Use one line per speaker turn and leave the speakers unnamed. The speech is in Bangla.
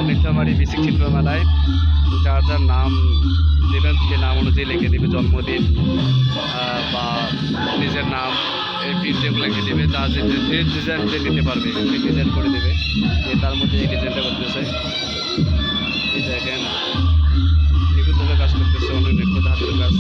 নীলফামারী বেসিক চিত্রমেলায় যার যার নাম দেবেন সে নাম অনুযায়ী লিখে দেবে, জন্মদিন বা নিজের নাম এই প্রিন্টগুলো লিখে দেবে। যা যে ডিজাইন যে নিতে পারবে সেই ডিজাইন করে দেবে। তার মধ্যে এই ডিজাইনটা করতেছে, এই দেখেন নিখুঁতভাবে কাজ করতেছে, অনেক নিখুঁত হাতের কাজ।